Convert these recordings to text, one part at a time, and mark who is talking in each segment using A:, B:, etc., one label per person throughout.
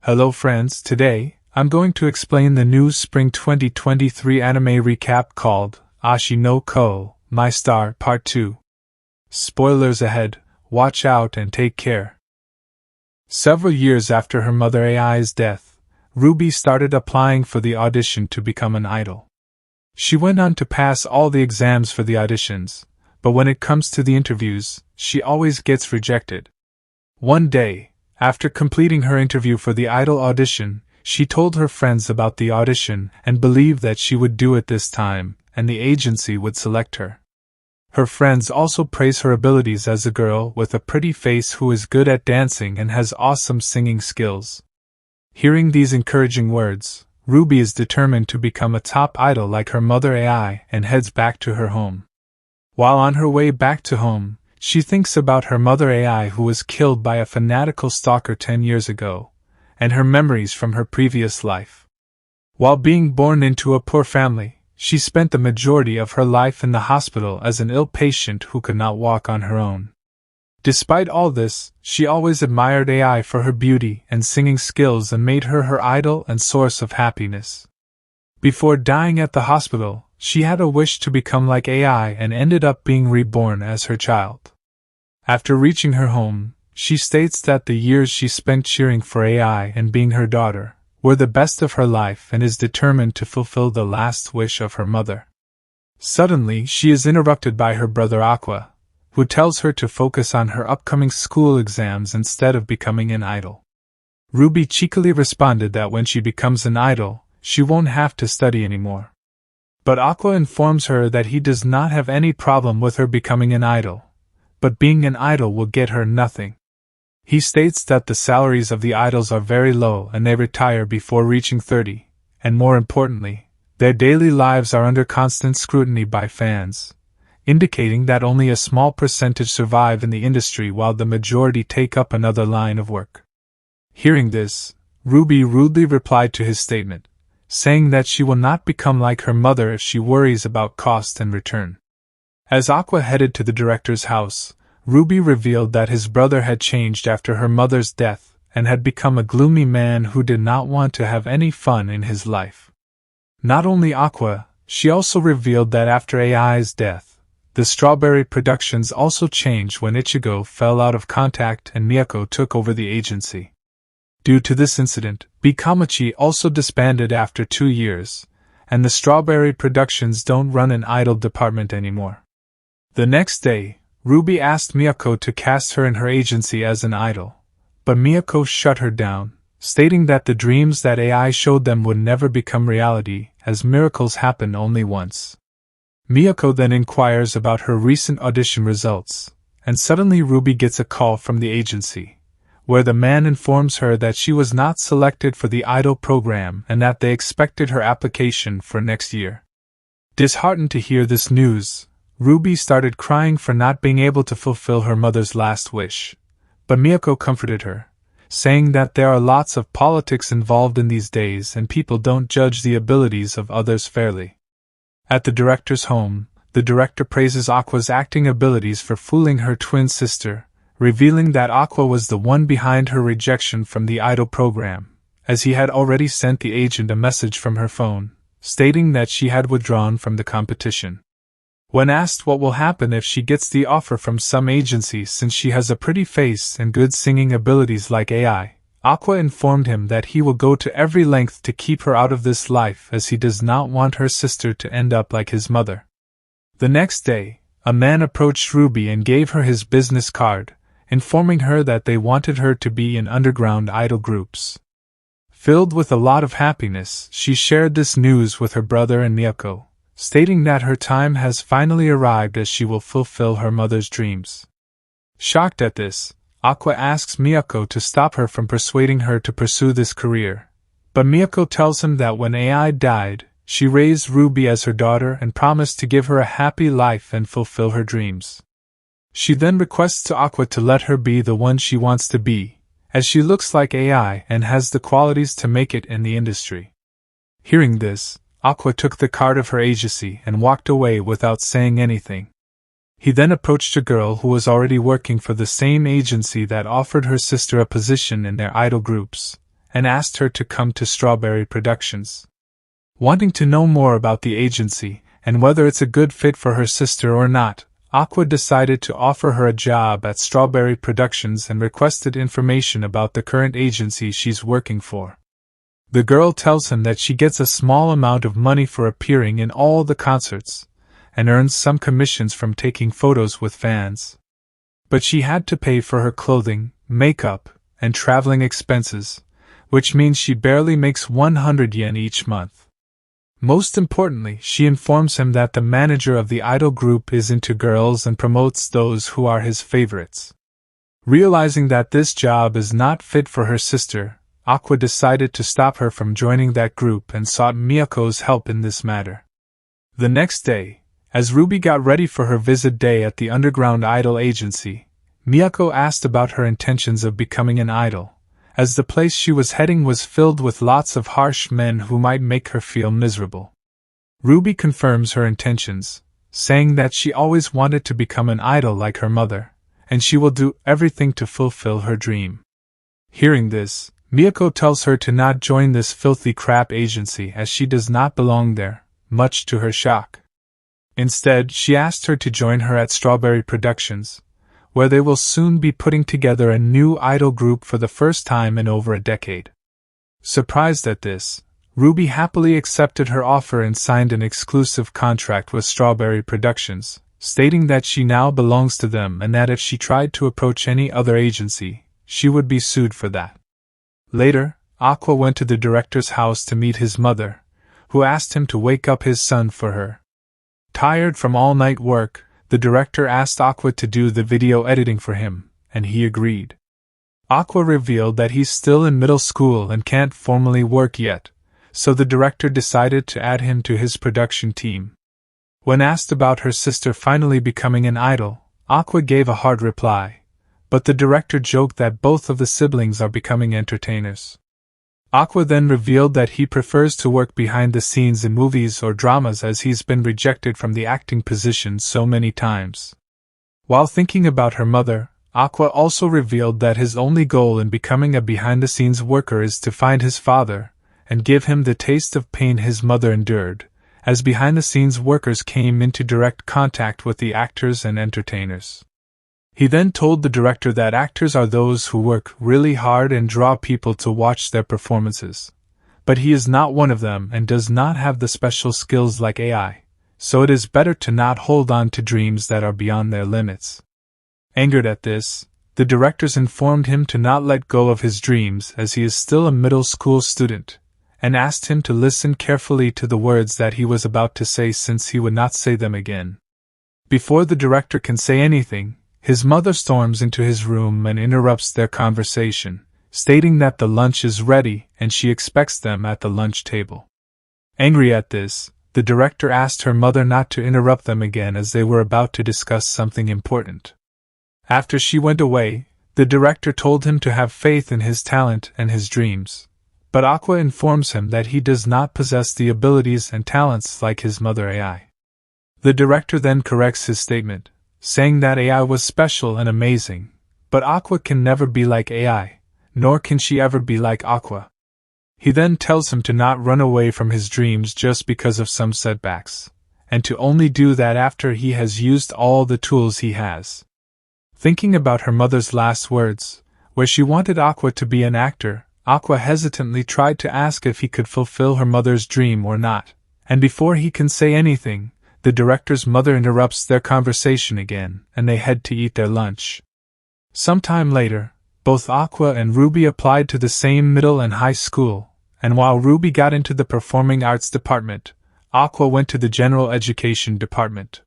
A: Hello friends, today, I'm going to explain the new Spring 2023 anime recap called OSHI no Ko, My Star Part 2. Spoilers ahead, watch out and take care. Several years after her mother AI's death, Ruby started applying for the audition to become an idol. She went on to pass all the exams for the auditions, but when it comes to the interviews, she always gets rejected. One day, after completing her interview for the idol audition, she told her friends about the audition and believed that she would do it this time, and the agency would select her. Her friends also praise her abilities as a girl with a pretty face who is good at dancing and has awesome singing skills. Hearing these encouraging words, Ruby is determined to become a top idol like her mother AI and heads back to her home. While on her way back to home, she thinks about her mother AI who was killed by a fanatical stalker 10 years ago, and her memories from her previous life. While being born into a poor family, she spent the majority of her life in the hospital as an ill patient who could not walk on her own. Despite all this, she always admired AI for her beauty and singing skills and made her her idol and source of happiness. Before dying at the hospital, she had a wish to become like AI and ended up being reborn as her child. After reaching her home, she states that the years she spent cheering for AI and being her daughter were the best of her life and is determined to fulfill the last wish of her mother. Suddenly, she is interrupted by her brother Aqua, who tells her to focus on her upcoming school exams instead of becoming an idol. Ruby cheekily responded that when she becomes an idol, she won't have to study anymore. But Aqua informs her that he does not have any problem with her becoming an idol, but being an idol will get her nothing. He states that the salaries of the idols are very low and they retire before reaching 30, and more importantly, their daily lives are under constant scrutiny by fans, indicating that only a small percentage survive in the industry while the majority take up another line of work. Hearing this, Ruby rudely replied to his statement, saying that she will not become like her mother if she worries about cost and return. As Aqua headed to the director's house, Ruby revealed that his brother had changed after her mother's death and had become a gloomy man who did not want to have any fun in his life. Not only Aqua, she also revealed that after AI's death, the Strawberry Productions also changed when Ichigo fell out of contact and Miyako took over the agency. Due to this incident, Bikamachi also disbanded after 2 years, and the Strawberry Productions don't run an idol department anymore. The next day, Ruby asked Miyako to cast her in her agency as an idol, but Miyako shut her down, stating that the dreams that AI showed them would never become reality, as miracles happen only once. Miyako then inquires about her recent audition results, and suddenly Ruby gets a call from the agency, where the man informs her that she was not selected for the idol program and that they expected her application for next year. Disheartened to hear this news, Ruby started crying for not being able to fulfill her mother's last wish, but Miyako comforted her, saying that there are lots of politics involved in these days and people don't judge the abilities of others fairly. At the director's home, the director praises Aqua's acting abilities for fooling her twin sister, revealing that Aqua was the one behind her rejection from the idol program, as he had already sent the agent a message from her phone, stating that she had withdrawn from the competition. When asked what will happen if she gets the offer from some agency since she has a pretty face and good singing abilities like AI, Aqua informed him that he will go to every length to keep her out of this life as he does not want her sister to end up like his mother. The next day, a man approached Ruby and gave her his business card, informing her that they wanted her to be in underground idol groups. Filled with a lot of happiness, she shared this news with her brother and Miyako, stating that her time has finally arrived as she will fulfill her mother's dreams. Shocked at this, Aqua asks Miyako to stop her from persuading her to pursue this career, but Miyako tells him that when AI died, she raised Ruby as her daughter and promised to give her a happy life and fulfill her dreams. She then requests to Aqua to let her be the one she wants to be, as she looks like AI and has the qualities to make it in the industry. Hearing this, Aqua took the card of her agency and walked away without saying anything. He then approached a girl who was already working for the same agency that offered her sister a position in their idol groups, and asked her to come to Strawberry Productions. Wanting to know more about the agency, and whether it's a good fit for her sister or not, Aqua decided to offer her a job at Strawberry Productions and requested information about the current agency she's working for. The girl tells him that she gets a small amount of money for appearing in all the concerts, and earns some commissions from taking photos with fans. But she had to pay for her clothing, makeup, and traveling expenses, which means she barely makes 100 yen each month. Most importantly, she informs him that the manager of the idol group is into girls and promotes those who are his favorites. Realizing that this job is not fit for her sister, Aqua decided to stop her from joining that group and sought Miyako's help in this matter. The next day, as Ruby got ready for her visit day at the underground idol agency, Miyako asked about her intentions of becoming an idol, as the place she was heading was filled with lots of harsh men who might make her feel miserable. Ruby confirms her intentions, saying that she always wanted to become an idol like her mother, and she will do everything to fulfill her dream. Hearing this, Miyako tells her to not join this filthy crap agency as she does not belong there, much to her shock. Instead, she asked her to join her at Strawberry Productions, where they will soon be putting together a new idol group for the first time in over a decade. Surprised at this, Ruby happily accepted her offer and signed an exclusive contract with Strawberry Productions, stating that she now belongs to them and that if she tried to approach any other agency, she would be sued for that. Later, Aqua went to the director's house to meet his mother, who asked him to wake up his son for her. Tired from all-night work, the director asked Aqua to do the video editing for him, and he agreed. Aqua revealed that he's still in middle school and can't formally work yet, so the director decided to add him to his production team. When asked about her sister finally becoming an idol, Aqua gave a hard reply, but the director joked that both of the siblings are becoming entertainers. Aqua then revealed that he prefers to work behind the scenes in movies or dramas as he's been rejected from the acting position so many times. While thinking about her mother, Aqua also revealed that his only goal in becoming a behind-the-scenes worker is to find his father and give him the taste of pain his mother endured, as behind-the-scenes workers came into direct contact with the actors and entertainers. He then told the director that actors are those who work really hard and draw people to watch their performances. But he is not one of them and does not have the special skills like AI, so it is better to not hold on to dreams that are beyond their limits. Angered at this, the directors informed him to not let go of his dreams as he is still a middle school student, and asked him to listen carefully to the words that he was about to say since he would not say them again. Before the director can say anything, his mother storms into his room and interrupts their conversation, stating that the lunch is ready and she expects them at the lunch table. Angry at this, the director asked her mother not to interrupt them again as they were about to discuss something important. After she went away, the director told him to have faith in his talent and his dreams, but Aqua informs him that he does not possess the abilities and talents like his mother AI. The director then corrects his statement, saying that AI was special and amazing, but Aqua can never be like AI, nor can she ever be like Aqua. He then tells him to not run away from his dreams just because of some setbacks, and to only do that after he has used all the tools he has. Thinking about her mother's last words, where she wanted Aqua to be an actor, Aqua hesitantly tried to ask if he could fulfill her mother's dream or not, and before he can say anything, the director's mother interrupts their conversation again, and they head to eat their lunch. Sometime later, both Aqua and Ruby applied to the same middle and high school, and while Ruby got into the performing arts department, Aqua went to the general education department.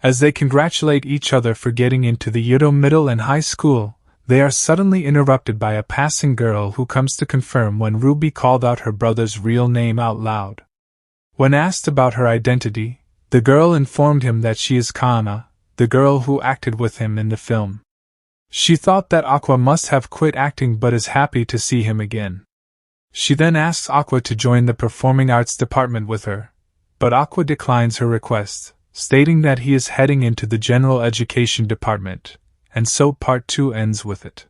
A: As they congratulate each other for getting into the Yodo middle and high school, they are suddenly interrupted by a passing girl who comes to confirm when Ruby called out her brother's real name out loud. When asked about her identity, the girl informed him that she is Kana, the girl who acted with him in the film. She thought that Aqua must have quit acting but is happy to see him again. She then asks Aqua to join the performing arts department with her, but Aqua declines her request, stating that he is heading into the general education department, and so part 2 ends with it.